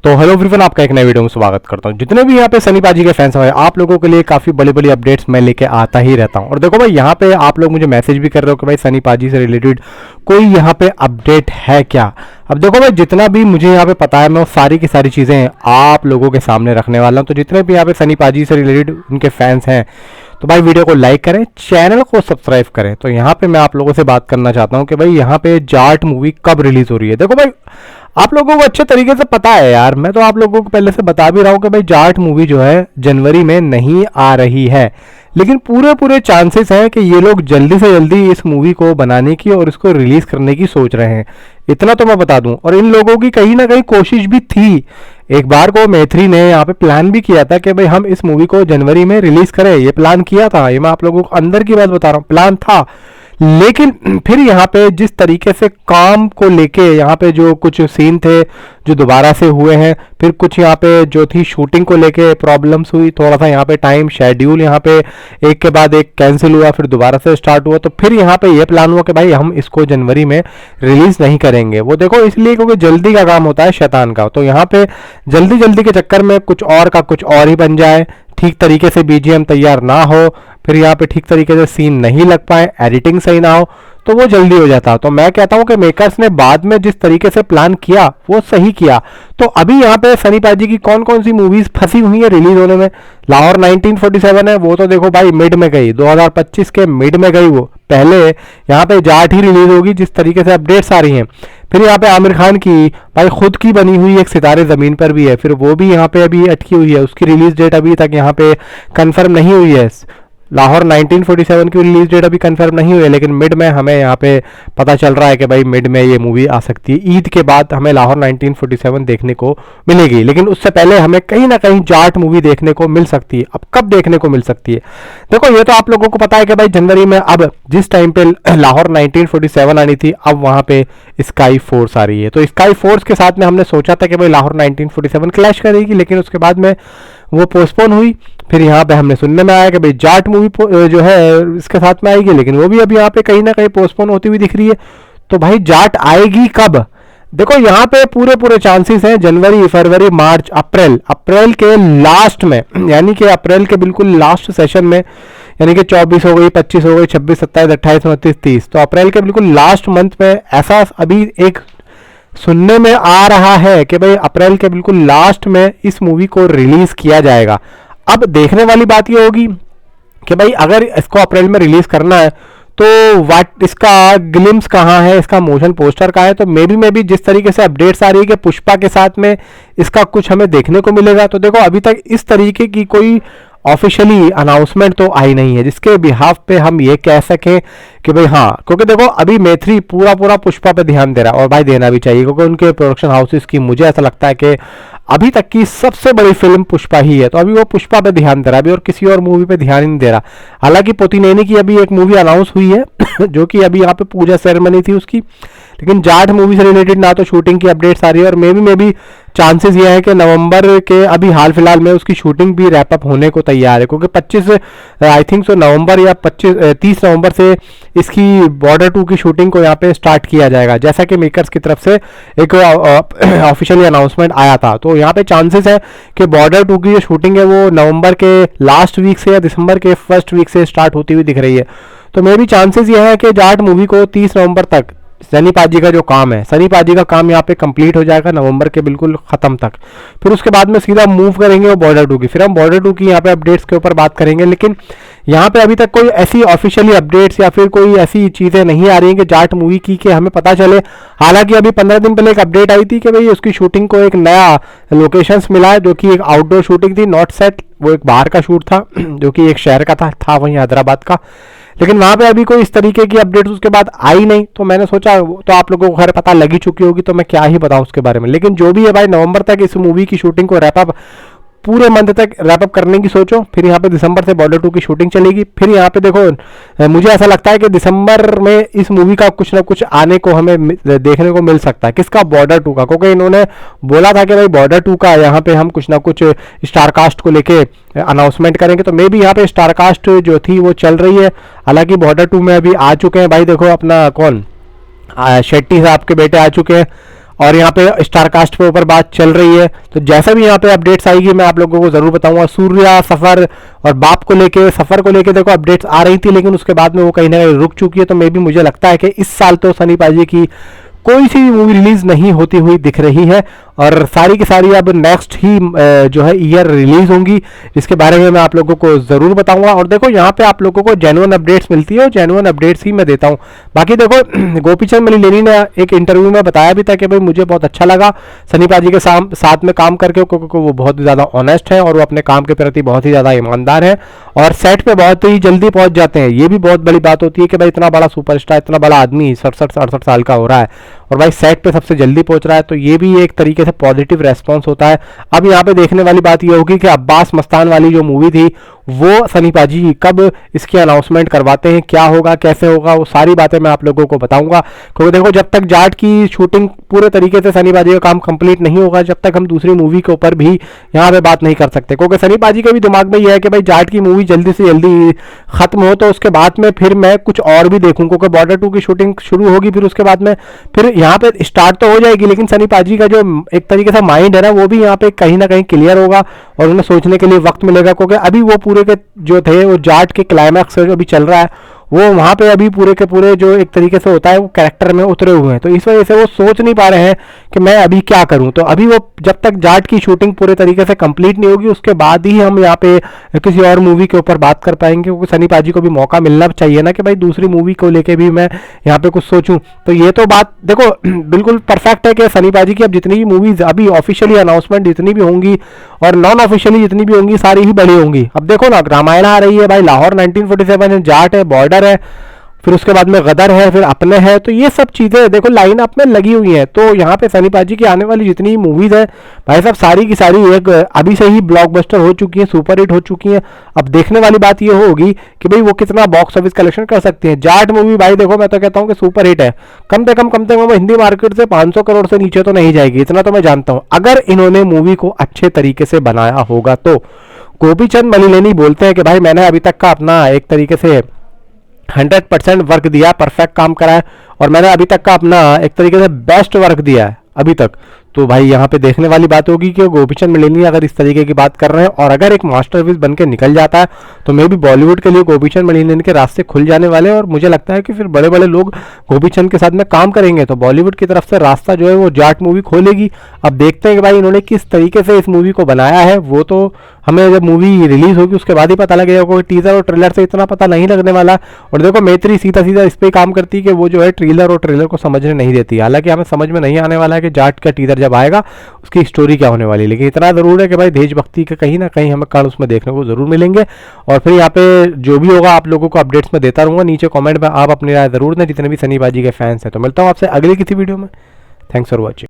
तो hello everyone, आपका एक नए वीडियो में स्वागत करता हूं। जितने भी यहाँ पे सनी पाजी के फैंस हैं, आप लोगों के लिए काफ़ी बड़ी बड़ी अपडेट्स मैं लेके आता ही रहता हूं। और देखो भाई, यहाँ पे आप लोग मुझे मैसेज भी कर रहे हो कि भाई सनी पाजी से रिलेटेड कोई यहाँ पे अपडेट है क्या। अब देखो भाई, जितना भी मुझे यहाँ पे पता है मैं वो सारी की सारी चीज़ें आप लोगों के सामने रखने वाला हूँ। तो जितने भी यहाँ पे सनी पाजी से रिलेटेड उनके फैंस हैं, तो भाई वीडियो को लाइक करें, चैनल को सब्सक्राइब करें। तो यहाँ पे मैं आप लोगों से बात करना चाहता हूँ कि भाई यहाँ पे जाट मूवी कब रिलीज हो रही है। देखो भाई, आप लोगों को अच्छे तरीके से पता है यार, मैं तो आप लोगों को पहले से बता भी रहा हूँ कि भाई जाट मूवी जो है जनवरी में नहीं आ रही है, लेकिन पूरे पूरे चांसेस हैं कि ये लोग जल्दी से जल्दी इस मूवी को बनाने की और इसको रिलीज करने की सोच रहे हैं। इतना तो मैं बता दूं। और इन लोगों की कहीं ना कहीं कोशिश भी थी। एक बार को मैत्री ने यहाँ पे प्लान भी किया था कि भाई हम इस मूवी को जनवरी में रिलीज करें, ये प्लान किया था। ये मैं आप लोगों को अंदर की बात बता रहा हूँ, प्लान था। लेकिन फिर यहाँ पे जिस तरीके से काम को लेके यहाँ पे जो कुछ सीन थे जो दोबारा से हुए हैं, फिर कुछ यहाँ पे जो थी शूटिंग को लेके प्रॉब्लम्स हुई, थोड़ा सा यहाँ पे टाइम शेड्यूल यहाँ पे एक के बाद एक कैंसिल हुआ, फिर दोबारा से स्टार्ट हुआ। तो फिर यहाँ पे ये प्लान हुआ कि भाई हम इसको जनवरी में रिलीज नहीं करेंगे। वो देखो इसलिए क्योंकि जल्दी का काम होता है शैतान का। तो यहाँ पे जल्दी जल्दी के चक्कर में कुछ और का कुछ और ही बन जाए, ठीक तरीके से बीजीएम तैयार ना हो, फिर यहाँ पे ठीक तरीके से सीन नहीं लग पाए, एडिटिंग सही ना हो, तो वो जल्दी हो जाता। तो मैं कहता हूँ कि मेकर्स ने बाद में जिस तरीके से प्लान किया वो सही किया। तो अभी यहाँ पे सनी पाजी की कौन कौन सी मूवीज फंसी हुई है रिलीज होने में। लाहौर 1947 है, वो तो देखो भाई मिड में गई, 2025 के मिड में गई। वो पहले यहाँ पे जाट ही रिलीज होगी जिस तरीके से अपडेट्स आ रही हैं। फिर यहाँ पे आमिर खान की भाई खुद की बनी हुई एक सितारे ज़मीन पर भी है, फिर वो भी यहाँ पे अभी अटकी हुई है, उसकी रिलीज डेट अभी तक यहाँ पे कंफर्म नहीं हुई है। लाहौर 1947 की रिलीज डेट अभी कंफर्म नहीं हुई है, लेकिन मिड में हमें यहाँ पे पता चल रहा है कि भाई मिड में ये मूवी आ सकती है। ईद के बाद हमें लाहौर 1947 देखने को मिलेगी, लेकिन उससे पहले हमें कहीं ना कहीं जाट मूवी देखने को मिल सकती है। अब कब देखने को मिल सकती है, देखो ये तो आप लोगों को पता है कि भाई जनवरी में अब जिस टाइम पे लाहौर 1947 आनी थी, अब वहाँ पे स्काई फोर्स आ रही है। तो स्काई फोर्स के साथ में हमने सोचा था कि भाई लाहौर 1947 क्लैश करेगी, लेकिन उसके बाद में वो पोस्टपोन हुई। फिर यहाँ पे हमने सुनने में आया कि भाई जाट मूवी जो है इसके साथ में आएगी, लेकिन वो भी अभी यहाँ पे कहीं ना कहीं पोस्टपोन होती हुई दिख रही है। तो भाई जाट आएगी कब, देखो यहाँ पे पूरे पूरे चांसेस हैं जनवरी, फरवरी, मार्च, अप्रैल के लास्ट में, यानी कि अप्रैल के बिल्कुल लास्ट सेशन में, यानी कि 24 हो गई, 25 हो गई, 26, 27, 28, 29, 30, तो अप्रैल के बिल्कुल लास्ट मंथ में ऐसा अभी एक सुनने में आ रहा है कि भाई अप्रैल के बिल्कुल लास्ट में इस मूवी को रिलीज किया जाएगा। अब देखने वाली बात ये होगी कि भाई अगर इसको अप्रैल में रिलीज करना है तो वाट इसका ग्लिम्स कहाँ है, इसका मोशन पोस्टर कहाँ है। तो मे बी जिस तरीके से अपडेट्स आ रही है कि पुष्पा के साथ में इसका कुछ हमें देखने को मिलेगा। तो देखो अभी तक इस तरीके की कोई ऑफिशियली अनाउंसमेंट तो आई नहीं है जिसके बिहाफ पे हम ये कह सकें कि भाई हाँ, क्योंकि देखो अभी मैत्री पूरा पूरा पुष्पा पे ध्यान दे रहा है, और भाई देना भी चाहिए, क्योंकि उनके प्रोडक्शन हाउसेस की मुझे ऐसा लगता है कि अभी तक की सबसे बड़ी फिल्म पुष्पा ही है। तो अभी वो पुष्पा पे ध्यान दे रहा है अभी, और किसी और मूवी पे ध्यान ही नहीं दे रहा। हालांकि पोतीनेनी की अभी एक मूवी अनाउंस हुई है जो कि अभी यहाँ पे पूजा सेरेमनी थी उसकी, लेकिन जाट मूवी से रिलेटेड ना तो शूटिंग की अपडेट्स आ रही है, और मे बी चांसेस ये है कि नवंबर के अभी हाल फिलहाल में उसकी शूटिंग भी रैप अप होने को तैयार है, क्योंकि 25 आई थिंक सो नवंबर या 30 नवंबर से इसकी बॉर्डर 2 की शूटिंग को यहाँ पे स्टार्ट किया जाएगा, जैसा कि मेकर्स की तरफ से एक ऑफिशियली अनाउंसमेंट आया था। तो यहाँ पे चांसेस है कि बॉर्डर 2 की जो शूटिंग है वो नवंबर के लास्ट वीक से या दिसंबर के फर्स्ट वीक से स्टार्ट होती हुई दिख रही है। तो मे बी चांसेस ये है कि जाट मूवी को 30 नवंबर तक सनी पाजी का जो काम है, सनी पाजी का काम यहाँ पे कंप्लीट हो जाएगा नवंबर के बिल्कुल खत्म तक। फिर उसके बाद में सीधा मूव करेंगे वो बॉर्डर 2 की, फिर हम बॉर्डर 2 की यहाँ पे अपडेट्स के ऊपर बात करेंगे। लेकिन यहाँ पे अभी तक कोई ऐसी ऑफिशियली अपडेट्स या फिर कोई ऐसी चीज़ें नहीं आ रही हैं कि जाट मूवी की कि हमें पता चले। हालांकि अभी 15 दिन पहले एक अपडेट आई थी कि भाई उसकी शूटिंग को एक नया लोकेशंस मिला है, जो कि एक आउटडोर शूटिंग थी, नॉट सेट, वो एक बाहर का शूट था जो कि एक शहर का था वहीं हैदराबाद का। लेकिन वहां पे अभी कोई इस तरीके की अपडेट्स उसके बाद आई नहीं। तो मैंने सोचा तो आप लोगों को खैर पता लगी चुकी होगी, तो मैं क्या ही बताऊं उसके बारे में। लेकिन जो भी है भाई, नवंबर तक इस मूवी की शूटिंग को रैप अप, पूरे मंथ तक रैप अप करने की सोचो। फिर यहाँ पे दिसंबर से बॉर्डर 2 की शूटिंग चलेगी। फिर यहाँ पे देखो मुझे ऐसा लगता है कि दिसंबर में इस मूवी का कुछ ना कुछ आने को हमें देखने को मिल सकता है। किसका, बॉर्डर 2 का, क्योंकि इन्होंने बोला था कि भाई बॉर्डर 2 का यहाँ पे हम कुछ ना कुछ स्टारकास्ट को लेके अनाउंसमेंट करेंगे। तो मे बी यहाँ पे स्टारकास्ट जो थी वो चल रही है। हालांकि बॉर्डर 2 में अभी आ चुके हैं भाई, देखो अपना कौन, शेट्टी साहब के बेटे आ चुके हैं, और यहाँ पे स्टारकास्ट पे ऊपर बात चल रही है। तो जैसा भी यहाँ पे अपडेट्स आएगी मैं आप लोगों को जरूर बताऊंगा। सूर्या, सफर और बाप को लेके, सफर को लेके देखो अपडेट्स आ रही थी, लेकिन उसके बाद में वो कहीं ना कहीं रुक चुकी है। तो मे भी मुझे लगता है कि इस साल तो सनी पाजी की कोई सी मूवी रिलीज नहीं होती हुई दिख रही है, और सारी की सारी अब नेक्स्ट ही जो है ईयर रिलीज होंगी, जिसके बारे में मैं आप लोगों को जरूर बताऊंगा। और देखो यहाँ पे आप लोगों को जेन्युइन अपडेट्स मिलती है और जेन्युइन अपडेट्स ही मैं देता हूँ। बाकी देखो गोपीचंद मलिनेनी ने एक इंटरव्यू में बताया भी था कि भाई मुझे बहुत अच्छा लगा सनी पाजी के साथ में काम करके, क्योंकि वो बहुत ही ज़्यादा ऑनेस्ट है और वो अपने काम के प्रति बहुत ही ज़्यादा ईमानदार है और सेट पे बहुत ही जल्दी पहुंच जाते हैं। ये भी बहुत बड़ी बात होती है कि भाई इतना बड़ा सुपरस्टार, इतना बड़ा आदमी 67-68 साल का हो रहा है और भाई सेट पे सबसे जल्दी पहुंच रहा है, तो ये भी एक तरीके से पॉजिटिव रेस्पॉन्स होता है। अब यहाँ पे देखने वाली बात ये होगी कि अब्बास मस्तान वाली जो मूवी थी वो सनी पाजी कब इसकी अनाउंसमेंट करवाते हैं, क्या होगा, कैसे होगा, वो सारी बातें मैं आप लोगों को बताऊंगा। क्योंकि देखो जब तक जाट की शूटिंग पूरे तरीके से सनी पाजी का काम कंप्लीट नहीं होगा, जब तक हम दूसरी मूवी के ऊपर भी यहाँ पे बात नहीं कर सकते। क्योंकि सनी पाजी के भी दिमाग में ये है कि भाई जाट की मूवी जल्दी से जल्दी खत्म हो, तो उसके बाद में फिर मैं कुछ और भी देखूं, क्योंकि बॉर्डर 2 की शूटिंग शुरू होगी, फिर उसके बाद में फिर यहाँ पे स्टार्ट तो हो जाएगी, लेकिन सनी पाजी का जो एक तरीके से माइंड है ना, वो भी यहाँ पे कहीं ना कहीं क्लियर होगा और उन्हें सोचने के लिए वक्त मिलेगा। क्योंकि अभी वो पूरे के जो थे वो जाट के क्लाइमैक्स जो अभी चल रहा है, वो वहाँ पे अभी पूरे के पूरे जो एक तरीके से होता है वो कैरेक्टर में उतरे हुए हैं। तो इस वजह से वो सोच नहीं पा रहे हैं कि मैं अभी क्या करूं। तो अभी वो जब तक जाट की शूटिंग पूरे तरीके से कंप्लीट नहीं होगी, उसके बाद ही हम यहाँ पे किसी और मूवी के ऊपर बात कर पाएंगे। क्योंकि सनी पाजी को भी मौका मिलना चाहिए ना कि भाई दूसरी मूवी को लेके भी मैं यहाँ पे कुछ सोचूं। तो ये तो बात देखो बिल्कुल परफेक्ट है कि सनी पाजी की अब जितनी भी मूवीज अभी ऑफिशियली अनाउंसमेंट जितनी भी होंगी और नॉन ऑफिशियली जितनी भी होंगी, सारी ही बड़ी होंगी। अब देखो ना, रामायण आ रही है भाई, लाहौर 1947 है, जाट है, बॉर्डर है, फिर उसके बाद में गदर है, फिर अपने है। तो ये सब चीज़ें देखो लाइन अप में लगी हुई हैं। तो यहाँ पे सनी पाजी की आने वाली जितनी मूवीज़ है भाई साहब, सारी की सारी एक अभी से ही ब्लॉकबस्टर हो चुकी है, सुपर हिट हो चुकी हैं। अब देखने वाली बात ये होगी कि भाई वो कितना बॉक्स ऑफिस कलेक्शन कर सकती है। जाट मूवी भाई देखो मैं तो कहता हूँ कि सुपर हिट है, कम से कम हिंदी मार्केट से 500 करोड़ से नीचे तो नहीं जाएगी, इतना तो मैं जानता हूँ, अगर इन्होंने मूवी को अच्छे तरीके से बनाया होगा तो। गोपीचंद मलिनेनी बोलते हैं कि भाई मैंने अभी तक का अपना एक तरीके से 100% वर्क दिया, परफेक्ट काम करा है, और मैंने अभी तक का अपना एक तरीके से बेस्ट वर्क दिया है अभी तक। तो भाई यहाँ पे देखने वाली बात होगी कि गोपीचंद मलिनेनी अगर इस तरीके की बात कर रहे हैं और अगर एक मास्टरपीस बन के निकल जाता है, तो मे भी बॉलीवुड के लिए गोपीचंद मलिनेनी के रास्ते खुल जाने वाले हैं। और मुझे लगता है कि फिर बड़े बड़े लोग गोपीचंद के साथ में काम करेंगे, तो बॉलीवुड की तरफ से रास्ता जो है वो जाट मूवी खोलेगी। अब देखते हैं कि भाई इन्होंने किस तरीके से इस मूवी को बनाया है, वो तो हमें जब मूवी रिलीज होगी उसके बाद ही पता लगेगा। कोई टीजर और ट्रेलर से इतना पता नहीं लगने वाला। और देखो मैत्री सीधा सीधा इस पे काम करती है कि वो जो है ट्रेलर और ट्रेलर को समझने नहीं देती। हालांकि हमें समझ में नहीं आने वाला है कि जाट का टीजर जब आएगा उसकी स्टोरी क्या होने वाली है, लेकिन इतना जरूर है कि भाई देशभक्ति के कहीं ना कहीं हमें कण उसमें देखने को जरूर मिलेंगे। और फिर यहाँ पे जो भी होगा आप लोगों को अपडेट्स में देता रहूंगा। नीचे कमेंट में आप अपनी राय जरूर दें, जितने भी सनी पाजी के फैंस हैं। तो मिलता हूँ आपसे अगली किसी वीडियो में। Thanks for watching.